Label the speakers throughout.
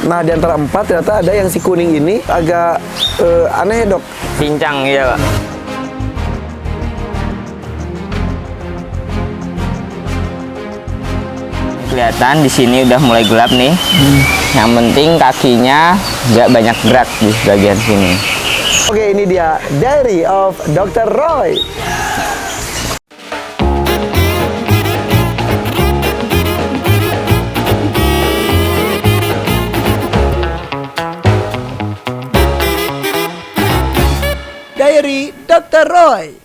Speaker 1: Nah, di antara 4 ternyata ada yang si kuning ini agak aneh, Dok.
Speaker 2: Pincang, iya Pak. Kelihatan di sini udah mulai gelap nih. Yang penting kakinya nggak banyak gerak di bagian sini.
Speaker 1: Oke, ini dia Diary of Dr. Roy. Diary Dr. Roy.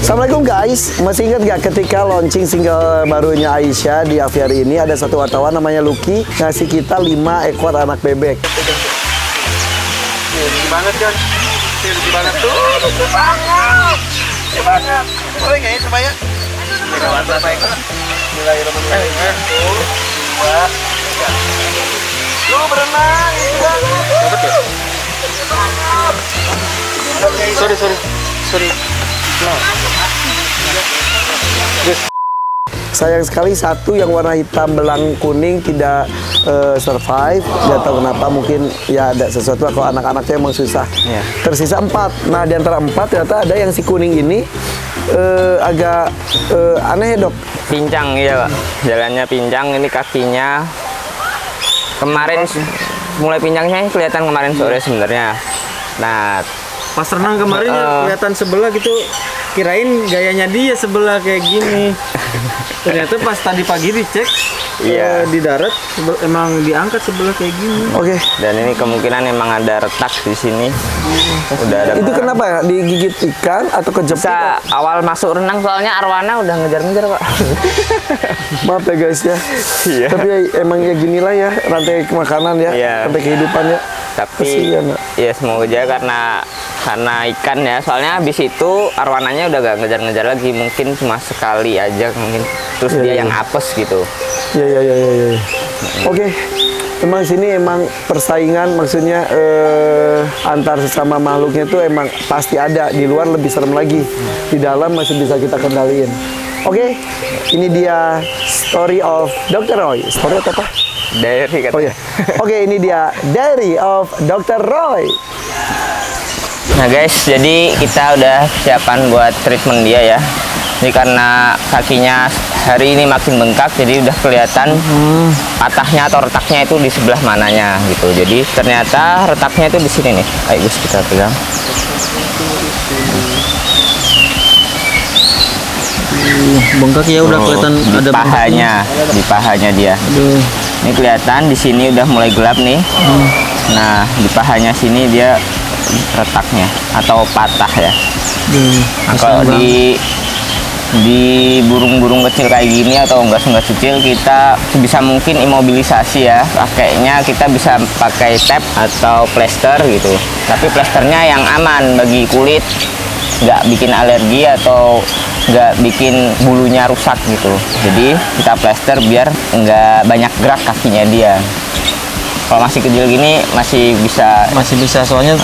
Speaker 1: Assalamualaikum guys, masih ingat gak ketika launching single barunya Aisyah di Aviary ini ada satu wartawan namanya Lucky ngasih kita 5 ekor anak bebek.
Speaker 3: Lucu banget John, lucu banget tuh, lucu banget, lucu banget. Boleh nggak ya coba ya? Bismillahirrahmanirrahim. Dua, tiga. Lu berenang, lucu banget. Dapat ya? Sorry.
Speaker 1: Sayang sekali satu yang warna hitam belang kuning tidak survive. Gak tahu kenapa, mungkin ya ada sesuatu kalau anak-anaknya emang susah. Tersisa 4. Nah, di antara 4 ternyata ada yang si kuning ini agak aneh, Dok.
Speaker 2: Pincang, iya Pak. Jalannya pincang, ini kakinya kemarin mulai pincangnya kelihatan kemarin sore sebenarnya. Nah,
Speaker 3: Pas renang kemarin kelihatan sebelah gitu, kirain gayanya dia sebelah kayak gini. Ternyata pas tadi pagi dicek di darat emang diangkat sebelah kayak gini.
Speaker 1: Oke.
Speaker 2: dan ini kemungkinan emang ada retak di sini. Udah ada.
Speaker 1: Itu kenapa ya? Digigit ikan atau kejepit?
Speaker 2: Bisa awal masuk renang soalnya arwana udah ngejar-ngejar Pak.
Speaker 1: Maaf ya guys ya.
Speaker 2: Iya.
Speaker 1: Tapi ya, emang ya ginilah ya rantai makanan ya,
Speaker 2: Iya.
Speaker 1: rantai kehidupan ya.
Speaker 2: Tapi
Speaker 1: Kasian, Nak.
Speaker 2: ya semoga aja karena ikan ya, soalnya habis itu arwananya udah gak ngejar-ngejar lagi, mungkin cuma sekali aja mungkin, terus
Speaker 1: Iya,
Speaker 2: dia
Speaker 1: iya.
Speaker 2: yang apes gitu.
Speaker 1: Ya. Oke. Emang sini emang persaingan, maksudnya antar sesama makhluknya itu emang pasti ada. Di luar lebih serem lagi, di dalam masih bisa kita kendaliin. Oke, ini dia story of Dr. Roy. Story apa?
Speaker 2: Dari
Speaker 1: Oh ya. Oke, ini dia Diary of Dr. Roy.
Speaker 2: Nah guys, jadi kita udah siapan buat treatment dia ya. Ini karena kakinya hari ini makin bengkak, jadi udah kelihatan patahnya atau retaknya itu di sebelah mananya gitu. Jadi ternyata retaknya itu di sini nih. Ayo Gus, kita pegang.
Speaker 3: Bengkak ya, udah kelihatan
Speaker 2: Di pahanya, di pahanya dia.
Speaker 3: Aduh.
Speaker 2: Ini kelihatan di sini udah mulai gelap nih. Nah, di pahanya sini dia retaknya atau patah ya. Nah, kalau di burung-burung kecil kayak gini atau unggas-unggas kecil, kita sebisa mungkin imobilisasi ya. Pakainya kita bisa pakai tape atau plester gitu. Tapi plesternya yang aman bagi kulit, nggak bikin alergi atau nggak bikin bulunya rusak gitu. Jadi kita plester biar nggak banyak gerak kakinya dia. Kalau masih kecil gini masih bisa
Speaker 3: soalnya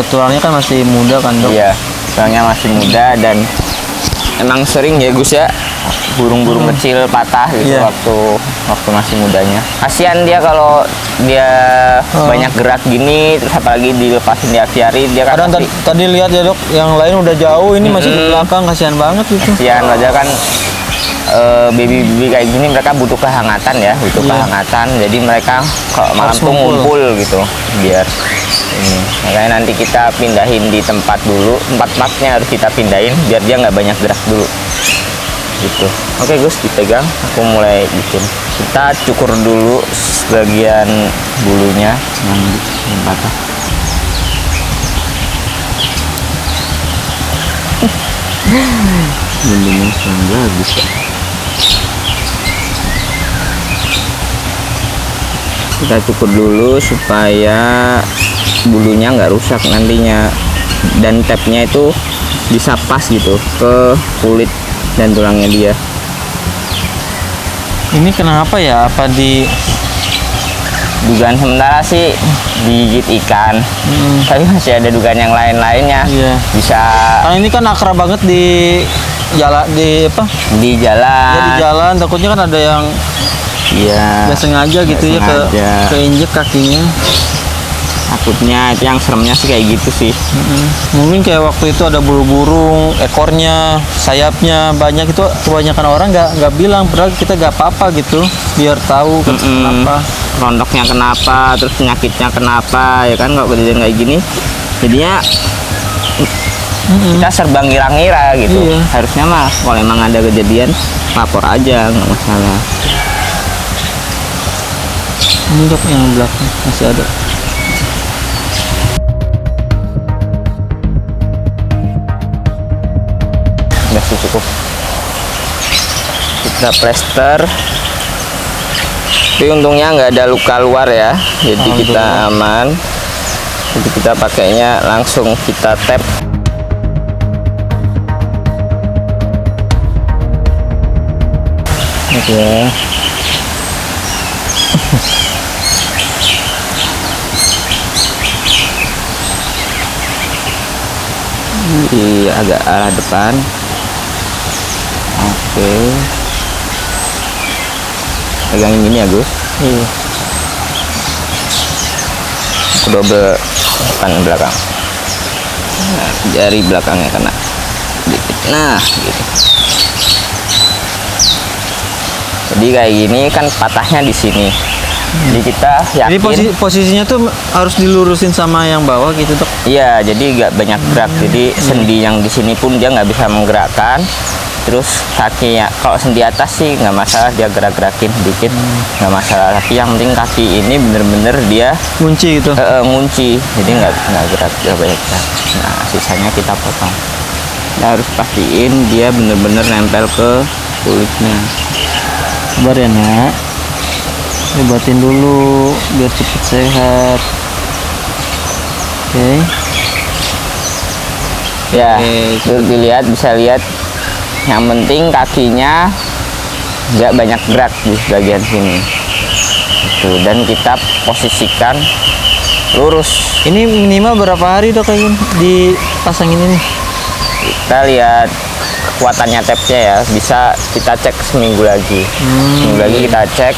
Speaker 3: tulangnya kan masih muda kan Dok.
Speaker 2: Iya, soalnya masih muda dan emang sering ya Gus ya burung-burung kecil patah gitu waktu masih mudanya. Kasihan dia kalau dia banyak gerak gini, terus apalagi dilepasin di aviary, dia kan
Speaker 3: Kadang tadi lihat ya Dok, yang lain udah jauh, ini masih di belakang, kasihan banget gitu.
Speaker 2: kasihan aja kan. Baby kayak gini mereka butuh kehangatan ya, kehangatan. Jadi mereka kalau malam
Speaker 3: Harus
Speaker 2: tuh
Speaker 3: ngumpul.
Speaker 2: ngumpul gitu biar ini. Makanya nanti kita pindahin di tempat dulu, tempatnya harus kita pindahin biar dia nggak banyak gerak dulu gitu. Oke Gus, dipegang, aku mulai bikin. Kita cukur dulu sebagian bulunya yang patah. Bulunya sangat bagus ya. Kita cukur dulu supaya bulunya nggak rusak nantinya, dan tapnya itu bisa pas gitu ke kulit dan tulangnya dia.
Speaker 3: Ini kenapa ya? Apa di
Speaker 2: Dugaan sementara sih digigit ikan, tapi masih ada dugaan yang lain-lainnya.
Speaker 3: Iya.
Speaker 2: Bisa
Speaker 3: Karena ini kan akrab banget di jalan, di apa?
Speaker 2: di jalan.
Speaker 3: Ya, di jalan. Takutnya kan ada yang
Speaker 2: Iya.
Speaker 3: nggak sengaja gitu ya
Speaker 2: sengaja.
Speaker 3: keinjek kakinya.
Speaker 2: Takutnya itu yang seremnya sih kayak gitu sih.
Speaker 3: Mungkin kayak waktu itu ada bulu-burung, ekornya, sayapnya banyak, itu kebanyakan orang nggak bilang, padahal kita nggak apa-apa gitu, biar tahu kenapa.
Speaker 2: Rondoknya kenapa, terus penyakitnya kenapa, ya kan kalau kejadian kayak gini. Jadinya kita serba ngira-ngira gitu.
Speaker 3: Iya.
Speaker 2: Harusnya mah kalau emang ada kejadian lapor aja, nggak masalah.
Speaker 3: Ini dok yang belakang masih ada.
Speaker 2: Udah sih cukup. Kita plester. Tapi untungnya nggak ada luka luar ya, jadi kita aman. Jadi kita pakainya langsung kita tap.
Speaker 3: Oke.
Speaker 2: Di agak arah depan. Oke. Pegangin ini ya Gus.
Speaker 3: Iya.
Speaker 2: Double depan belakang. Nah, jari belakangnya kena dikit. Nah, gitu. Jadi kayak gini kan patahnya di sini. Jadi kita yakin.
Speaker 3: Jadi posisinya tuh harus dilurusin sama yang bawah gitu dok.
Speaker 2: Iya, jadi nggak banyak gerak. Jadi sendi yang di sini pun dia nggak bisa menggerakkan. Terus kakinya, kalau sendi atas sih nggak masalah, dia gerak-gerakin sedikit, nggak masalah. Tapi yang penting kaki ini bener-bener dia
Speaker 3: Kunci gitu.
Speaker 2: ngunci, jadi nggak gerak, nggak banyak gerak. Nah, sisanya kita potong. Kita harus pastiin dia bener-bener nempel ke kulitnya.
Speaker 3: Sabar ya nak. Obatin dulu biar cepet sehat. Oke.
Speaker 2: Ya,
Speaker 3: Oke.
Speaker 2: itu dilihat, bisa lihat. Yang penting kakinya nggak banyak gerak di bagian sini. Itu, dan kita posisikan lurus.
Speaker 3: Ini minimal berapa hari dok kayak gini dipasangin ini?
Speaker 2: Kita lihat kekuatannya tapnya ya, bisa kita cek seminggu lagi. Seminggu lagi kita cek.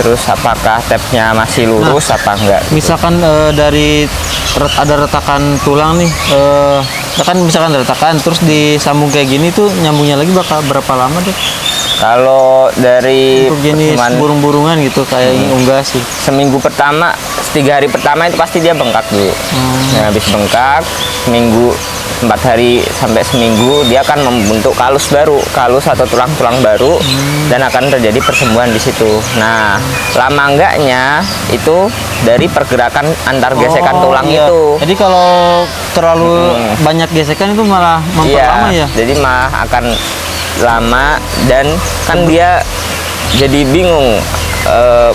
Speaker 2: Terus apakah tapnya masih lurus apa enggak?
Speaker 3: Misalkan dari ada retakan tulang nih, kan misalkan ada retakan terus disambung kayak gini tuh nyambungnya lagi bakal berapa lama deh?
Speaker 2: Kalau dari
Speaker 3: Untuk jenis
Speaker 2: pertemuan
Speaker 3: burung-burungan gitu kayak unggas sih.
Speaker 2: seminggu pertama, 3 hari pertama itu pasti dia bengkak dulu. Yang habis bengkak, seminggu 4 hari sampai seminggu dia akan membentuk kalus baru, kalus atau tulang-tulang baru, dan akan terjadi persembuhan di situ. Nah, lama enggaknya itu dari pergerakan antar gesekan tulang
Speaker 3: iya.
Speaker 2: itu.
Speaker 3: Jadi kalau terlalu banyak gesekan itu malah memperlama ya?
Speaker 2: Jadi mah akan lama, dan kan dia jadi bingung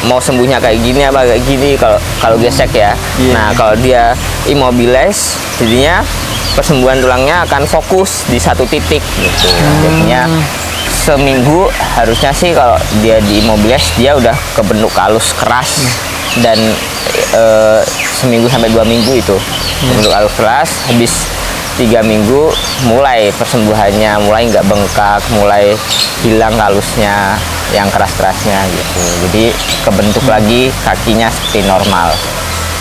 Speaker 2: mau sembuhnya kayak gini apa kayak gini kalau gesek ya.
Speaker 3: Iya.
Speaker 2: Nah, kalau dia immobilize, jadinya persembuhan tulangnya akan fokus di satu titik gitu. Jadinya seminggu harusnya sih kalau dia di immobilize dia udah kebentuk kalus keras, dan seminggu sampai 2 minggu itu kebentuk kalus keras. Habis 3 minggu mulai persembuhannya, mulai nggak bengkak, mulai hilang kalusnya yang keras-kerasnya gitu. Jadi kebentuk lagi kakinya seperti normal.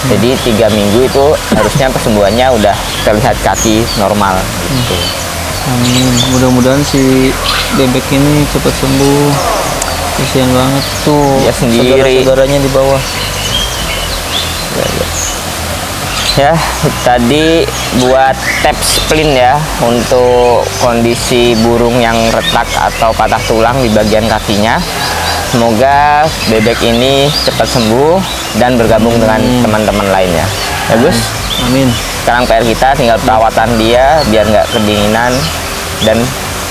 Speaker 2: Jadi 3 minggu itu harusnya persembuhannya udah terlihat kaki normal gitu.
Speaker 3: Amin. Mudah-mudahan si bebek ini cepat sembuh. Kasihan banget tuh.
Speaker 2: Dia sendiri.
Speaker 3: Saudara-saudaranya di bawah.
Speaker 2: Ya, tadi buat tap splint ya untuk kondisi burung yang retak atau patah tulang di bagian kakinya. Semoga bebek ini cepat sembuh dan bergabung dengan teman-teman lainnya. Ya Gus?
Speaker 3: Amin.
Speaker 2: Sekarang PR kita tinggal perawatan dia biar nggak kedinginan, dan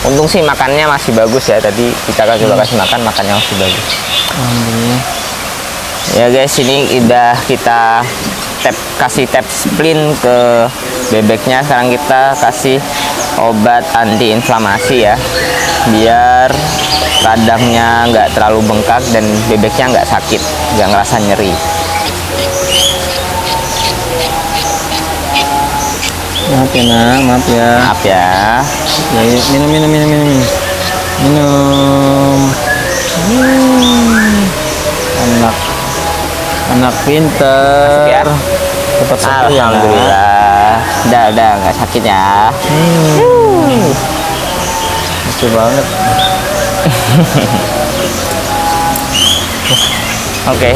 Speaker 2: untung sih makannya masih bagus ya. Tadi kita coba kasih makan, makannya masih bagus.
Speaker 3: Alhamdulillah.
Speaker 2: Ya guys, ini udah kita kasih tap splint ke bebeknya. Sekarang kita kasih obat anti inflamasi ya, biar radangnya nggak terlalu bengkak dan bebeknya nggak sakit, nggak ngerasa nyeri.
Speaker 3: Maaf ya nak, maaf ya.
Speaker 2: Maaf ya.
Speaker 3: Ya, minum. Anak pinter.
Speaker 2: Ya.
Speaker 3: Cepat sembuh ya, Nak.
Speaker 2: Alhamdulillah. Udah nggak sakit ya.
Speaker 3: Lucu banget.
Speaker 2: Oke.